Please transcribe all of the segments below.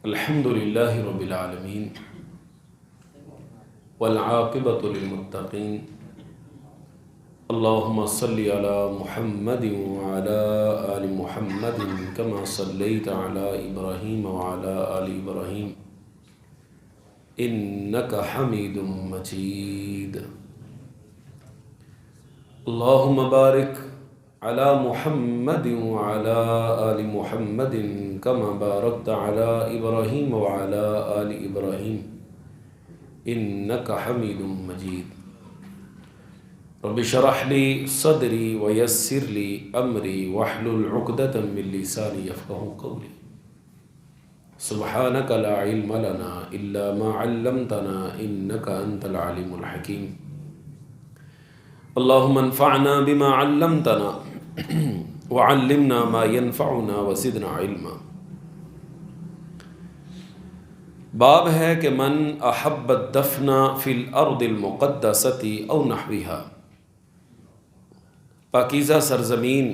الحمدللہ رب العالمین والعاقبۃ للمتقین اللہم صلی علی محمد وعلی آل محمد کما صلیت علی ابراہیم وعلی آل ابراہیم انک حمید مجید اللہم بارک علی محمد وعلی آل محمد کما بارکت علی ابراہیم وعلی آل ابراہیم انک حمید مجید رب اشرح لی صدری ویسر لی امری واحلل عقدۃ من لسانی یفقہوا قولی سبحانک لا علم لنا الا ما علمتنا انک انت العلیم الحکیم اللہم انفعنا بما علمتنا وعلمنا ما ينفعنا وزدنا علما۔ باب ہے کہ من احب الدفن فی الارض المقدسۃ او نحوها، پاکیزہ سرزمین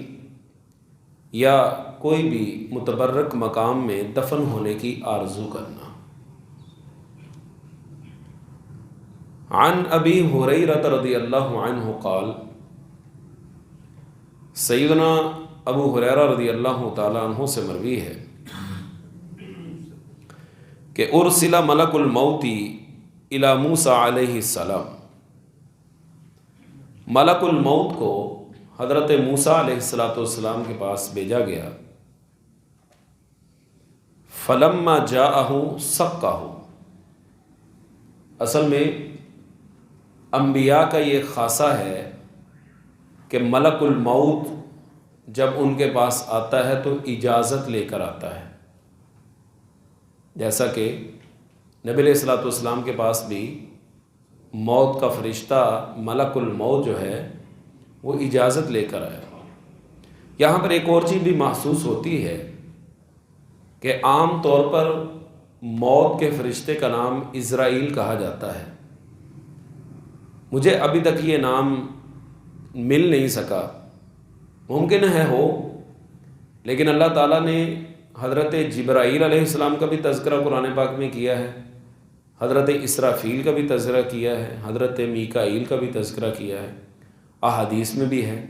یا کوئی بھی متبرک مقام میں دفن ہونے کی آرزو کرنا۔ عن ابی ہریرہ رضی اللہ عنہ قال، سیدنا ابو ہریرہ رضی اللہ تعالیٰ عنہ سے مروی ہے کہ ارسل ملک الموت الی موسیٰ علیہ السلام، ملک الموت کو حضرت موسیٰ علیہ السلام کے پاس بھیجا گیا۔ فلما جاءہ سقہ، اصل میں انبیاء کا یہ خاصہ ہے کہ ملک الموت جب ان کے پاس آتا ہے تو اجازت لے کر آتا ہے، جیسا کہ نبی علیہ السلام کے پاس بھی موت کا فرشتہ ملک الموت جو ہے وہ اجازت لے کر آیا۔ یہاں پر ایک اور چیز بھی محسوس ہوتی ہے کہ عام طور پر موت کے فرشتے کا نام عزرائیل کہا جاتا ہے۔ مجھے ابھی تک یہ نام مل نہیں سکا، ممکن ہے ہو، لیکن اللہ تعالیٰ نے حضرت جبرائیل علیہ السلام کا بھی تذکرہ قرآن پاک میں کیا ہے، حضرت اسرافیل کا بھی تذکرہ کیا ہے، حضرت میکائیل کا بھی تذکرہ کیا ہے، احادیث میں بھی ہے۔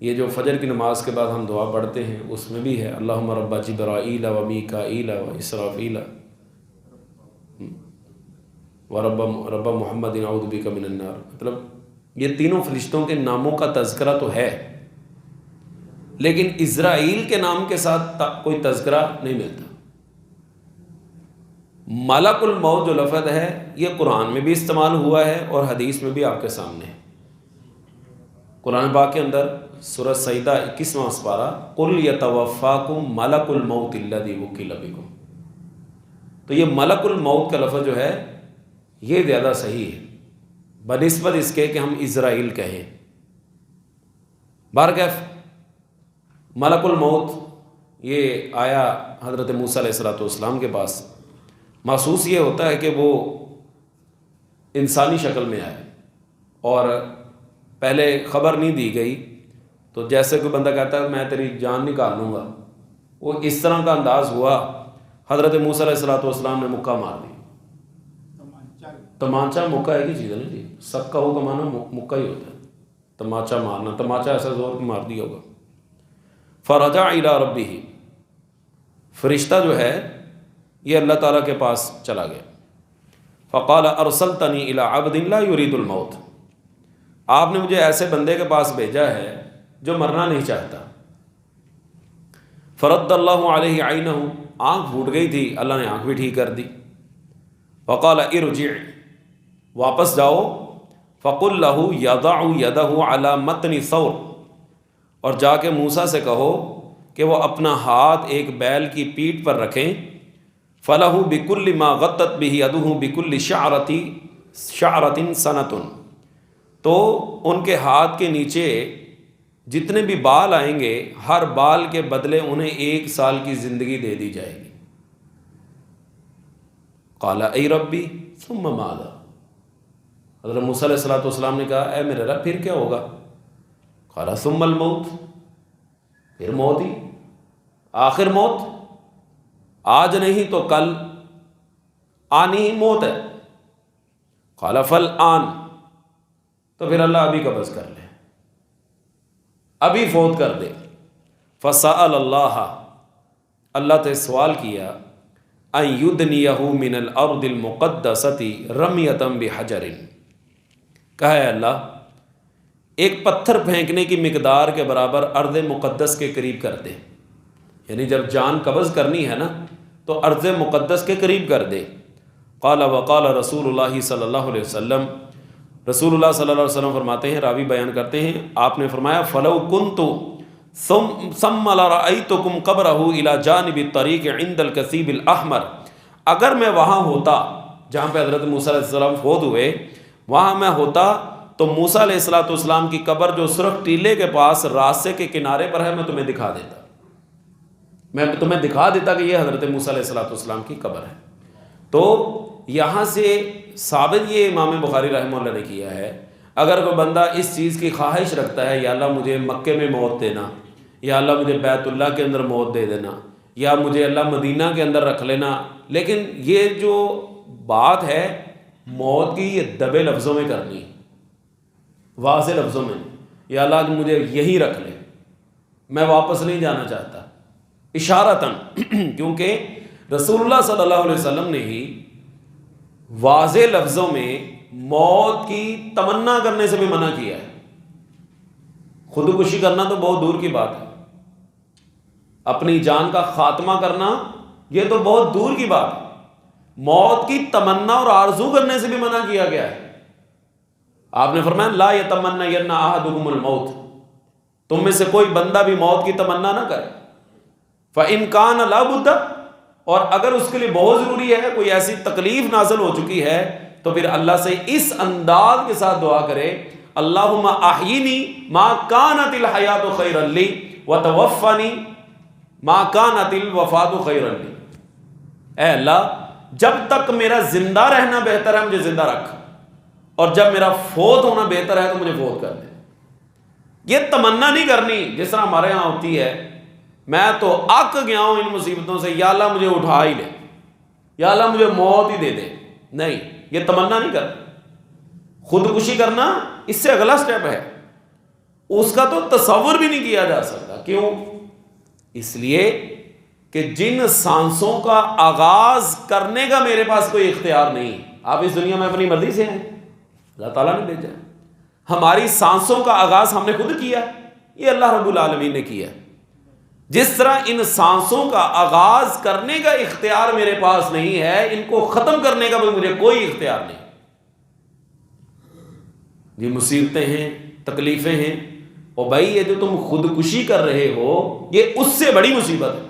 یہ جو فجر کی نماز کے بعد ہم دعا پڑھتے ہیں اس میں بھی ہے، اللہم رب جبرائیل و میکائیل و اسرافیل و رب محمد اعوذ بک من النار، مطلب یہ تینوں فرشتوں کے ناموں کا تذکرہ تو ہے، لیکن اسرائیل کے نام کے ساتھ کوئی تذکرہ نہیں ملتا۔ ملک الموت جو لفظ ہے یہ قرآن میں بھی استعمال ہوا ہے اور حدیث میں بھی آپ کے سامنے ہے۔ قرآن پاک کے اندر سورہ سجدہ 21واں سپارہ، قُلْ يَتَوَفَّاكُمْ مَلَكُ الْمَوْتِ الَّذِي وُكِّلَ بِكُمْ، تو یہ ملک الموت کا لفظ جو ہے یہ زیادہ صحیح ہے بنسبت اس کے کہ ہم اسرائیل کہیں۔ بہرکیف ملک الموت یہ آیا حضرت موسیٰ علیہ السلام کے پاس، محسوس یہ ہوتا ہے کہ وہ انسانی شکل میں آئے اور پہلے خبر نہیں دی گئی، تو جیسے کوئی بندہ کہتا ہے میں تیری جان نکال لوں گا، وہ اس طرح کا انداز ہوا، حضرت موسیٰ علیہ السلام نے مکہ مار دی۔ تمانچہ مکہ ایک ہی چیز ہے نا جی، سکہ ہو کا معنی مکہ ہی ہوتا ہے، تماچا مارنا، تماچا ایسا زور کی مار دیا ہوگا۔ فرجع الی ربہ، فرشتہ جو ہے یہ اللہ تعالیٰ کے پاس چلا گیا۔ فقال ارسلتنی الی عبد لا یرید الموت، آپ نے مجھے ایسے بندے کے پاس بھیجا ہے جو مرنا نہیں چاہتا۔ فرد اللہ علیہ عینہ، آنکھ پھوٹ گئی تھی، اللہ نے آنکھ بھی ٹھیک کر دی۔ وقال ارجع، واپس جاؤ، فقل لہ یضع یدہ علی متن ثور، اور جا کے موسیٰ سے کہو کہ وہ اپنا ہاتھ ایک بیل کی پیٹھ پر رکھیں، فلہ بکل ما غطت بہ یدہ بکل شعرۃ سنۃ، تو ان کے ہاتھ کے نیچے جتنے بھی بال آئیں گے ہر بال کے بدلے انہیں 1 سال کی زندگی دے دی جائے گی۔ قال ای ربی ثم ماذا، حضرت موسیٰ علیہ السلام نے کہا اے میرے رب پھر کیا ہوگا؟ قال ثم الموت، پھر موت ہی، آخر موت۔ آج نہیں تو کل آنی ہی موت ہے۔ قال فالآن، تو پھر اللہ ابھی قبض کر لے، ابھی فوت کر دے۔ فسأل اللہ، اللہ سے سوال کیا، ان یدنیہ من الارض المقدسۃ رمیۃ بحجر، کہا ہے اللہ ایک پتھر پھینکنے کی مقدار کے برابر ارض مقدس کے قریب کر دے، یعنی جب جان قبض کرنی ہے نا تو ارض مقدس کے قریب کر دے۔ قال وقال رسول اللہ صلی اللہ علیہ وسلم، رسول اللہ صلی اللہ علیہ وسلم فرماتے ہیں، راوی بیان کرتے ہیں، آپ نے فرمایا فلو کنت ثم لرأيتكم قبره الى جانب الطريق عند الكثيب الاحمر، اگر میں وہاں ہوتا جہاں پہ حضرت موسیٰ علیہ السلام فوت ہوئے، وہاں میں ہوتا تو موسیٰ علیہ السلام کی قبر جو سرخ ٹیلے کے پاس راستے کے کنارے پر ہے، میں تمہیں دکھا دیتا، میں تمہیں دکھا دیتا کہ یہ حضرت موسیٰ علیہ السلام کی قبر ہے۔ تو یہاں سے ثابت یہ امام بخاری رحمہ اللہ نے کیا ہے، اگر کوئی بندہ اس چیز کی خواہش رکھتا ہے، یا اللہ مجھے مکے میں موت دینا، یا اللہ مجھے بیت اللہ کے اندر موت دے دینا، یا مجھے اللہ مدینہ کے اندر رکھ لینا، لیکن یہ جو بات ہے موت کی یہ دبے لفظوں میں کرنی، واضح لفظوں میں، یا اللہ مجھے یہی رکھ لے، میں واپس نہیں جانا چاہتا، اشارتاً، کیونکہ رسول اللہ صلی اللہ علیہ وسلم نے ہی واضح لفظوں میں موت کی تمنا کرنے سے بھی منع کیا ہے۔ خودکشی کرنا تو بہت دور کی بات ہے، اپنی جان کا خاتمہ کرنا یہ تو بہت دور کی بات ہے، موت کی تمنا اور آرزو کرنے سے بھی منع کیا گیا ہے۔ آپ نے فرمایا لا یتمنین احدکم الموت، تم میں سے کوئی بندہ بھی موت کی تمنا نہ کرے، فإن کان لا بد، اور اگر اس کے لیے بہت ضروری ہے، کوئی ایسی تکلیف نازل ہو چکی ہے، تو پھر اللہ سے اس انداز کے ساتھ دعا کرے اللہم احیینی ما کانت الحیات خیرا لی وتوفنی ما کانت الوفات خیرا لی، اے اللہ جب تک میرا زندہ رہنا بہتر ہے مجھے زندہ رکھ، اور جب میرا فوت ہونا بہتر ہے تو مجھے فوت کر دے۔ یہ تمنا نہیں کرنی جس طرح ہمارے ہاں ہوتی ہے، میں تو اک گیا ہوں ان مصیبتوں سے، یا اللہ مجھے اٹھا ہی لے، یا اللہ مجھے موت ہی دے دے، نہیں، یہ تمنا نہیں کرنا۔ خودکشی کرنا اس سے اگلا سٹیپ ہے، اس کا تو تصور بھی نہیں کیا جا سکتا۔ کیوں؟ اس لیے کہ جن سانسوں کا آغاز کرنے کا میرے پاس کوئی اختیار نہیں، آپ اس دنیا میں اپنی مرضی سے ہیں، اللہ تعالیٰ نے بھیجا ہے، ہماری سانسوں کا آغاز ہم نے خود کیا، یہ اللہ رب العالمین نے کیا۔ جس طرح ان سانسوں کا آغاز کرنے کا اختیار میرے پاس نہیں ہے، ان کو ختم کرنے کا بھی مجھے کوئی اختیار نہیں۔ یہ مصیبتیں ہیں، تکلیفیں ہیں، اور بھائی یہ جو تم خودکشی کر رہے ہو یہ اس سے بڑی مصیبت ہے۔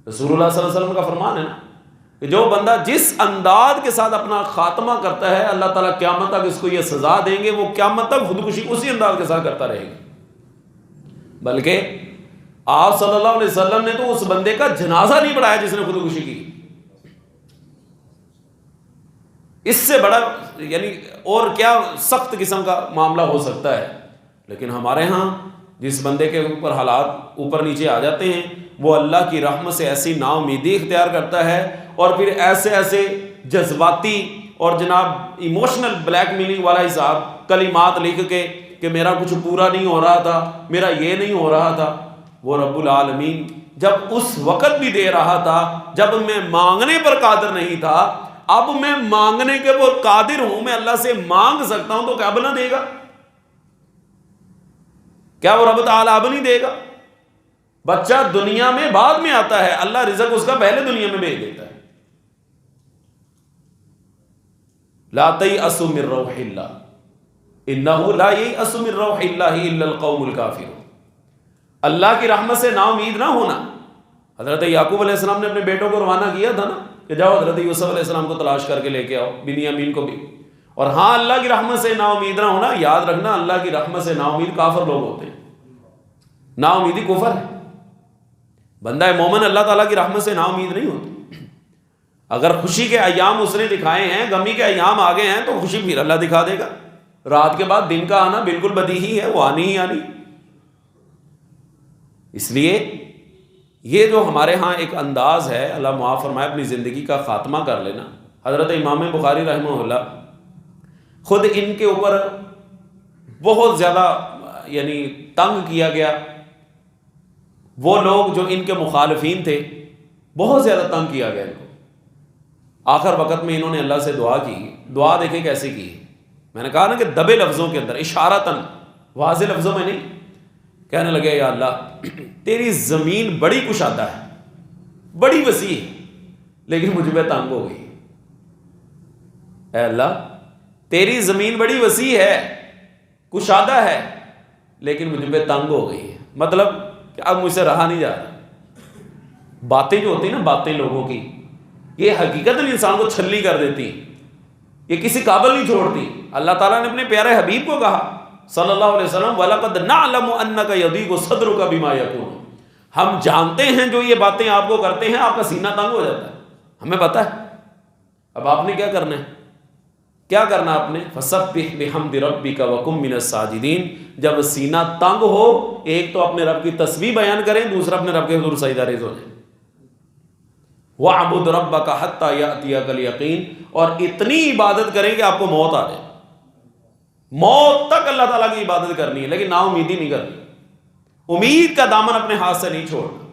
رسول اللہ صلی اللہ علیہ وسلم کا فرمان ہے نا کہ جو بندہ جس انداز کے ساتھ اپنا خاتمہ کرتا ہے، اللہ تعالیٰ قیامت تک اس کو یہ سزا دیں گے، وہ قیامت تک خودکشی اسی انداز کے ساتھ کرتا رہے گا۔ بلکہ آپ صلی اللہ علیہ وسلم نے تو اس بندے کا جنازہ نہیں پڑھایا جس نے خودکشی کی۔ اس سے بڑا یعنی اور کیا سخت قسم کا معاملہ ہو سکتا ہے، لیکن ہمارے ہاں جس بندے کے اوپر حالات اوپر نیچے آ جاتے ہیں، وہ اللہ کی رحمت سے ایسی نا امیدی اختیار کرتا ہے، اور پھر ایسے جذباتی اور جناب ایموشنل بلیک میلنگ والا حساب، کلمات لکھ کے کہ میرا کچھ پورا نہیں ہو رہا تھا، میرا یہ نہیں ہو رہا تھا۔ وہ رب العالمین جب اس وقت بھی دے رہا تھا جب میں مانگنے پر قادر نہیں تھا، اب میں مانگنے کے پر قادر ہوں، میں اللہ سے مانگ سکتا ہوں، تو کیا اب نہ دے گا؟ کیا وہ رب تعالیٰ اب نہیں دے گا؟ بچہ دنیا میں بعد میں آتا ہے، اللہ رزق اس کا پہلے دنیا میں بھیج دیتا ہے۔ لا تیأسوا من روح اللہ انہ لا ییأس من روح اللہ الا القوم الکافرون، اللہ کی رحمت سے نا امید نہ ہونا۔ حضرت یعقوب علیہ السلام نے اپنے بیٹوں کو روانہ کیا تھا نا کہ جاؤ حضرت یوسف علیہ السلام کو تلاش کر کے لے کے آؤ، بنیامین کو بھی۔ اور ہاں اللہ کی رحمت سے نا امید نہ ہونا، یاد رکھنا اللہ کی رحمت سے نا امید کافر لوگ ہوتے ہیں، نا امیدی کفر ہے۔ بندہ مومن اللہ تعالیٰ کی رحمت سے نا امید نہیں ہوتی۔ اگر خوشی کے ایام اس نے دکھائے ہیں، غمی کے ایام آگے ہیں، تو خوشی پھر اللہ دکھا دے گا۔ رات کے بعد دن کا آنا بالکل بدیہی ہے، وہ آنی ہی آنی۔ اس لیے یہ جو ہمارے ہاں ایک انداز ہے، اللہ معاف فرمائے، اپنی زندگی کا خاتمہ کر لینا. حضرت امام بخاری رحمہ اللہ خود ان کے اوپر بہت زیادہ یعنی تنگ کیا گیا. وہ لوگ جو ان کے مخالفین تھے بہت زیادہ تنگ کیا گیا ان کو. آخر وقت میں انہوں نے اللہ سے دعا کی. دعا دیکھیں کیسے کی. میں نے کہا نا کہ دبے لفظوں کے اندر، اشارتاً، واضح لفظوں میں نہیں. کہنے لگے یا اللہ تیری زمین بڑی کشادہ ہے، بڑی وسیع ہے، لیکن مجھ پہ تنگ ہو گئی. اے اللہ تیری زمین بڑی وسیع ہے، کشادہ ہے، لیکن مجھ پہ تنگ ہو گئی ہے. مطلب کہ اب مجھ سے رہا نہیں جا رہا. باتیں جو ہوتی ہیں نا، باتیں لوگوں کی، یہ حقیقت انسان کو چھلنی کر دیتی، یہ کسی قابل نہیں چھوڑتی. اللہ تعالیٰ نے اپنے پیارے حبیب کو کہا صلی اللہ علیہ وسلم وَلَقَدْ نَعْلَمُ أَنَّكَ يَضِيقُ صَدْرُكَ بِمَا يَقُولُونَ. ہم جانتے ہیں جو یہ باتیں آپ کو کرتے ہیں آپ کا سینہ تنگ ہو جاتا ہے، ہمیں پتہ ہے. اب آپ نے کیا کرنا ہے؟ کیا کرنا آپ نے؟ فَسَبِّحْ بِحَمْدِ رَبِّكَ وَكُن مِّنَ السَّاجِدِينَ. جب سینہ تنگ ہو، ایک تو اپنے رب کی تسبیح بیان کریں، دوسرا اپنے رب کے حضور سجدہ ریز ہو جائیں. وَاعْبُدْ رَبَّكَ حَتَّى يَأْتِيَكَ الْيَقِينُ. اور اتنی عبادت کریں کہ آپ کو موت آ جائے. موت تک اللہ تعالیٰ کی عبادت کرنی ہے، لیکن نا امیدی نہیں کرنی. امید کا دامن اپنے ہاتھ سے نہیں چھوڑنا.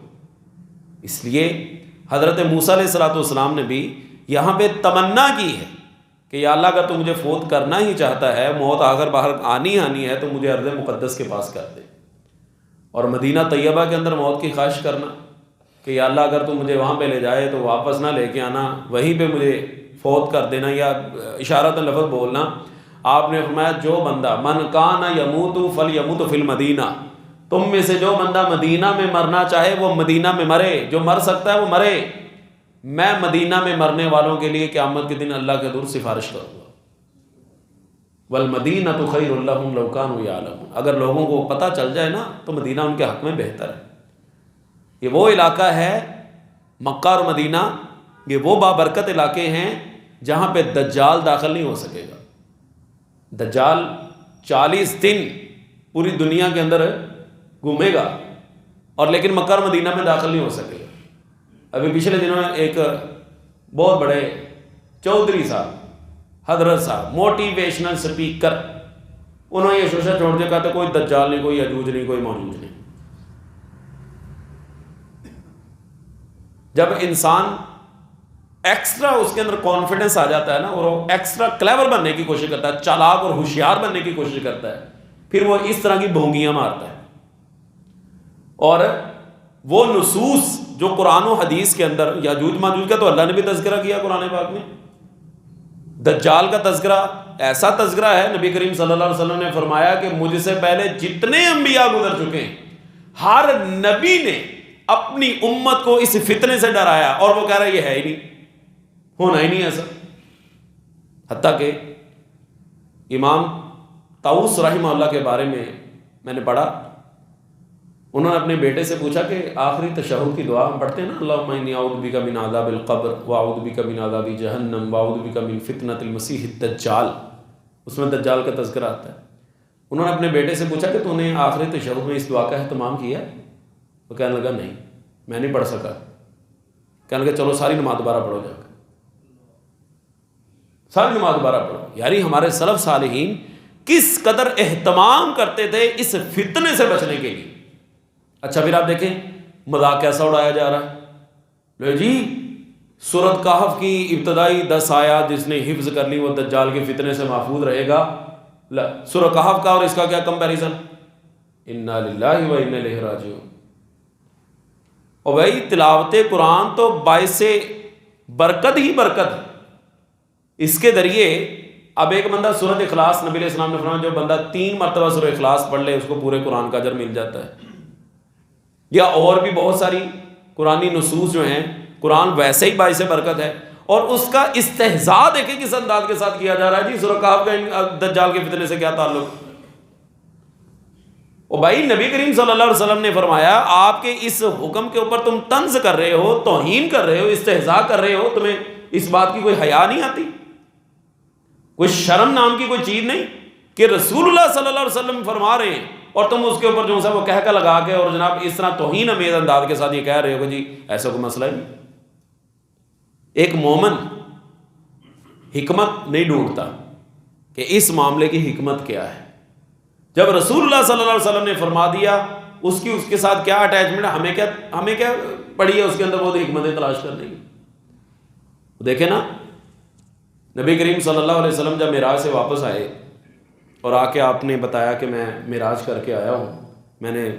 اس لیے حضرت موسیٰ علیہ السلام نے بھی یہاں پہ تمنا کی ہے کہ یا اللہ اگر تو مجھے فوت کرنا ہی چاہتا ہے، موت آخر باہر آنی ہے تو مجھے ارض مقدس کے پاس کر دے. اور مدینہ طیبہ کے اندر موت کی خواہش کرنا کہ یا اللہ اگر تو مجھے وہاں پہ لے جائے تو واپس نہ لے کے آنا، وہیں پہ مجھے فوت کر دینا، یا اشارت لفظ بولنا. آپ نے فرمایا جو بندہ من کان یموت فلیموت فی المدینہ، تم میں سے جو بندہ مدینہ میں مرنا چاہے وہ مدینہ میں مرے، جو مر سکتا ہے وہ مرے. میں مدینہ میں مرنے والوں کے لیے قیامت کے دن اللہ کے حضور سفارش کروں گا. والمدینۃ خیر لہم لو کانوا یعلمون. اگر لوگوں کو پتہ چل جائے نا تو مدینہ ان کے حق میں بہتر ہے. یہ وہ علاقہ ہے مکہ اور مدینہ، یہ وہ بابرکت علاقے ہیں جہاں پہ دجال داخل نہیں ہو سکے گا. دجال 40 دن پوری دنیا کے اندر گھومے گا، اور لیکن مکہ اور مدینہ میں داخل نہیں ہو سکے گا. ابھی پچھلے دنوں میں ایک بہت بڑے چودھری صاحب، حضرت صاحب، موٹیویشنل سپیکر، انہوں نے یہ شوشہ چھوڑ دیا، کہتے کوئی دجال نہیں، کوئی یجوج نہیں، کوئی ماجوج نہیں. جب انسان ایکسٹرا اس کے اندر کانفیڈنس آ جاتا ہے نا، اور وہ ایکسٹرا کلیور بننے کی کوشش کرتا ہے، چالاک اور ہوشیار بننے کی کوشش کرتا ہے، پھر وہ اس طرح کی بھونگیاں مارتا ہے. اور وہ نصوص جو قرآن و حدیث کے اندر یاجوج ماجوج کا تو اللہ نے بھی تذکرہ کیا قرآن پاک میں. دجال کا تذکرہ ایسا تذکرہ ہے، نبی کریم صلی اللہ علیہ وسلم نے فرمایا کہ مجھ سے پہلے جتنے انبیاء گزر چکے ہیں، ہر نبی نے اپنی امت کو اس فتنے سے ڈرایا، اور وہ کہہ رہا ہے یہ ہے ہی نہیں، ہونا ہی نہیں ایسا. حتیٰ کہ امام طاؤس رحمہ اللہ کے بارے میں نے پڑھا، انہوں نے اپنے بیٹے سے پوچھا کہ آخری تشہد کی دعا ہم پڑھتے ہیں نا، اللہم انی اعوذ بک من عذاب القبر واعوذ بک من عذاب جہنم واعوذ بک من فتنۃ المسیح الدجال، اس میں دجال کا تذکرہ آتا ہے. انہوں نے اپنے بیٹے سے پوچھا کہ تو نے آخری تشہد میں اس دعا کا اہتمام کیا؟ وہ کہنے لگا نہیں، میں نہیں پڑھ سکا. کہنے لگا چلو ساری نماز دوبارہ پڑھو، جا کے ساری نماز دوبارہ پڑھو. یعنی ہمارے سلف صالحین کس قدر اہتمام کرتے تھے اس فتنے سے بچنے کے لیے. اچھا پھر آپ دیکھیں مذاق کیسا اڑایا جا رہا ہے. لو جی سورۃ کہف کی ابتدائی 10 آیات جس نے حفظ کر لی وہ دجال کے فتنے سے محفوظ رہے گا. سورۃ کہف کا اور اس کا کیا کمپیریزن؟ انا للہ و انا الیہ راجعون. اور بھائی تلاوت قرآن تو باعث برکت ہی برکت ہے. اس کے ذریعے اب ایک بندہ سورۃ اخلاص، نبی علیہ السلام نے فرمایا جو بندہ 3 مرتبہ سورۃ اخلاص پڑھ لے اس کو پورے قرآن کا اجر مل جاتا ہے. یا اور بھی بہت ساری قرآنی نصوص جو ہیں، قرآن ویسے ہی باعث برکت ہے، اور اس کا استہزاء دیکھیں کس انداز کے ساتھ کیا جا رہا ہے. جی سورۃ کہف کا دجال کے فتنے سے کیا تعلق؟ اور بھائی نبی کریم صلی اللہ علیہ وسلم نے فرمایا آپ کے اس حکم کے اوپر تم طنز کر رہے ہو، توہین کر رہے ہو، استہزاء کر رہے ہو، تمہیں اس بات کی کوئی حیا نہیں آتی؟ کوئی شرم نام کی کوئی چیز نہیں کہ رسول اللہ صلی اللہ علیہ وسلم فرما رہے ہیں اور تم اس کے اوپر جو ہے وہ کہہ کا لگا کے اور جناب اس طرح توہین امیز انداز کے ساتھ یہ کہہ رہے ہو کہ جی ایسا کوئی مسئلہ ہی نہیں۔ ایک مومن حکمت نہیں ڈھونڈتا کہ اس معاملے کی حکمت کیا ہے، جب رسول اللہ صلی اللہ علیہ وسلم نے فرما دیا اس کے ساتھ کیا اٹیچمنٹ ہے، ہمیں کیا پڑی ہے اس کے اندر وہ حکمتیں تلاش کرنے کی۔ دیکھیں نا نبی کریم صلی اللہ علیہ وسلم جب معراج سے واپس آئے اور آ کے آپ نے بتایا کہ میں معراج کر کے آیا ہوں، میں نے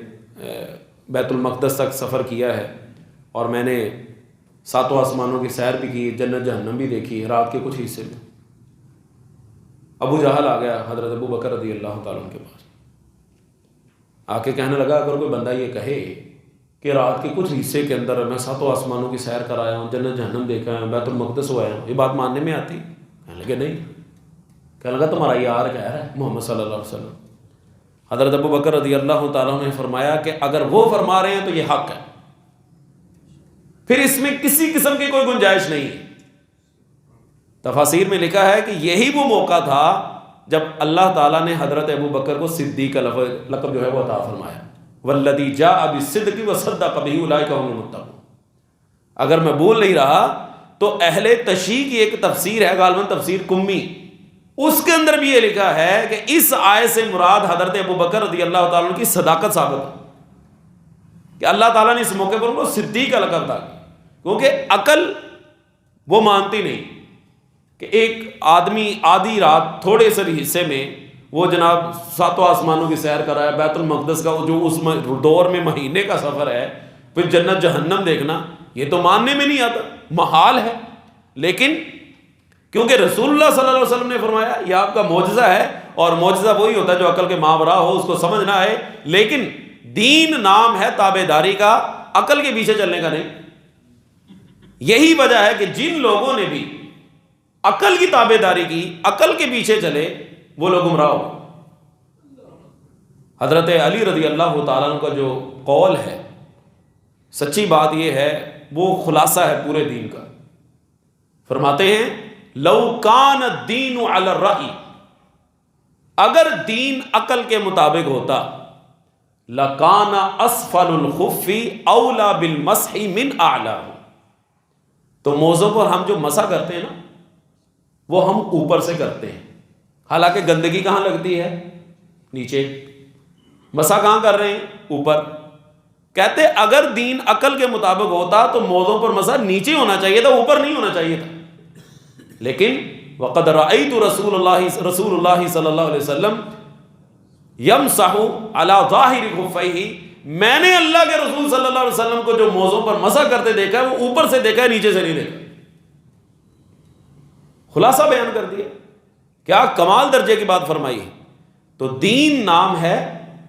بیت المقدس تک سفر کیا ہے اور میں نے 7 آسمانوں کی سیر بھی کی، جنت جہنم بھی دیکھی رات کے کچھ حصے میں۔ ابو جہل آ گیا حضرت ابو بکر رضی اللہ تعالیٰ عنہ کے پاس، آ کے کہنے لگا اگر کوئی بندہ یہ کہے کہ رات کے کچھ حصے کے اندر میں 7 آسمانوں کی سیر کرایا ہوں، جنت جہنم دیکھا ہے، بیت المقدس ہو آیا ہوں، یہ بات ماننے میں آتی؟ کہنے لگے نہیں۔ کہنے لگا تمہارا یار کہہ رہا ہے محمد صلی اللہ علیہ وسلم۔ حضرت ابو بکر رضی اللہ تعالیٰ عنہ نے فرمایا کہ اگر وہ فرما رہے ہیں تو یہ حق ہے، پھر اس میں کسی قسم کی کوئی گنجائش نہیں ہے۔ تفاسیر میں لکھا ہے کہ یہی وہ موقع تھا جب اللہ تعالیٰ نے حضرت ابو بکر کو صدیق کا لقب جو ہے وہ عطا فرمایا، والذی جاء بالصدق وصدق بہ اولئک هم المتقون۔ اگر میں بول نہیں رہا تو اہل تشیع کی ایک تفسیر ہے غالباً تفسیر قمی، اس کے اندر بھی یہ لکھا ہے کہ اس آیت سے مراد حضرت ابو بکر رضی اللہ تعالیٰ عنہ کی صداقت ثابت ہے کہ اللہ تعالیٰ نے اس موقع پر ان کو صدیق کا لقب تھا، کیونکہ عقل وہ مانتی نہیں کہ ایک آدمی آدھی رات تھوڑے سے حصے میں وہ جناب 7 آسمانوں کی سیر کر رہا ہے، بیت المقدس کا جو اس دور میں مہینے کا سفر ہے، پھر جنت جہنم دیکھنا، یہ تو ماننے میں نہیں آتا، محال ہے۔ لیکن کیونکہ رسول اللہ صلی اللہ علیہ وسلم نے فرمایا یہ آپ کا معجزہ ہے، اور معجزہ وہی ہوتا ہے جو عقل کے ماوراء ہو، اس کو سمجھنا ہے۔ لیکن دین نام ہے تابع داری کا، عقل کے پیچھے چلنے کا نہیں۔ یہی وجہ ہے کہ جن لوگوں نے بھی عقل کی تابع داری کی، عقل کے پیچھے چلے، وہ لوگ گمراہ ہو۔ حضرت علی رضی اللہ تعالیٰ عنہ کا جو قول ہے، سچی بات یہ ہے، وہ خلاصہ ہے پورے دین کا۔ فرماتے ہیں لو کان الدین علی الرأی، اگر دین عقل کے مطابق ہوتا، لکان اسفل الخف اولا بالمسح من اعلی، تو موزوں پر ہم جو مسح کرتے ہیں نا وہ ہم اوپر سے کرتے ہیں، حالانکہ گندگی کہاں لگتی ہے؟ نیچے۔ مسح کہاں کر رہے ہیں؟ اوپر۔ کہتے اگر دین عقل کے مطابق ہوتا تو موزوں پر مسح نیچے ہونا چاہیے تھا، اوپر نہیں ہونا چاہیے تھا۔ لیکن وقد رأیت رسول اللہ صلی اللہ علیہ وسلم یمسح علی ظاہر خفیہ، میں نے اللہ کے رسول صلی اللہ علیہ وسلم کو جو موزوں پر مسح کرتے دیکھا ہے وہ اوپر سے دیکھا ہے، نیچے سے نہیں دیکھا۔ خلاصہ بیان کر دیا، کیا کمال درجے کی بات فرمائی ہے۔ تو دین نام ہے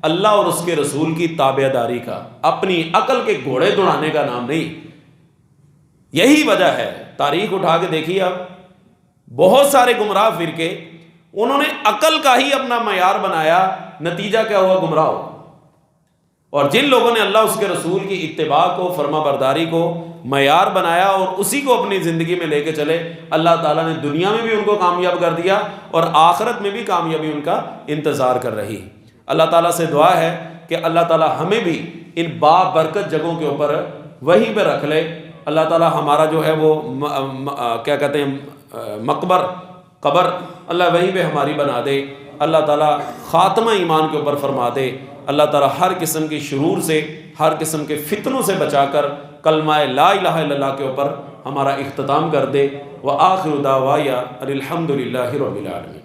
اللہ اور اس کے رسول کی تابع داری کا، اپنی عقل کے گھوڑے دوڑانے کا نام نہیں۔ یہی وجہ ہے، تاریخ اٹھا کے دیکھیے آپ، بہت سارے گمراہ فرقے انہوں نے عقل کا ہی اپنا معیار بنایا، نتیجہ کیا ہوا؟ گمراہ ہو۔ اور جن لوگوں نے اللہ اس کے رسول کی اتباع کو، فرما برداری کو معیار بنایا اور اسی کو اپنی زندگی میں لے کے چلے، اللہ تعالیٰ نے دنیا میں بھی ان کو کامیاب کر دیا اور آخرت میں بھی کامیابی ان کا انتظار کر رہی۔ اللہ تعالیٰ سے دعا ہے کہ اللہ تعالیٰ ہمیں بھی ان بابرکت جگہوں کے اوپر وہیں پہ رکھ لے۔ اللہ تعالیٰ ہمارا جو ہے وہ کیا کہتے ہیں مقبر، قبر، اللہ وہیں پہ ہماری بنا دے۔ اللہ تعالیٰ خاتمہ ایمان کے اوپر فرما دے۔ اللہ تعالیٰ ہر قسم کی شرور سے، ہر قسم کے فتنوں سے بچا کر کلمہ لا الہ الا اللہ کے اوپر ہمارا اختتام کر دے۔ وآخر دعوایا الحمد للہ رب العالمین۔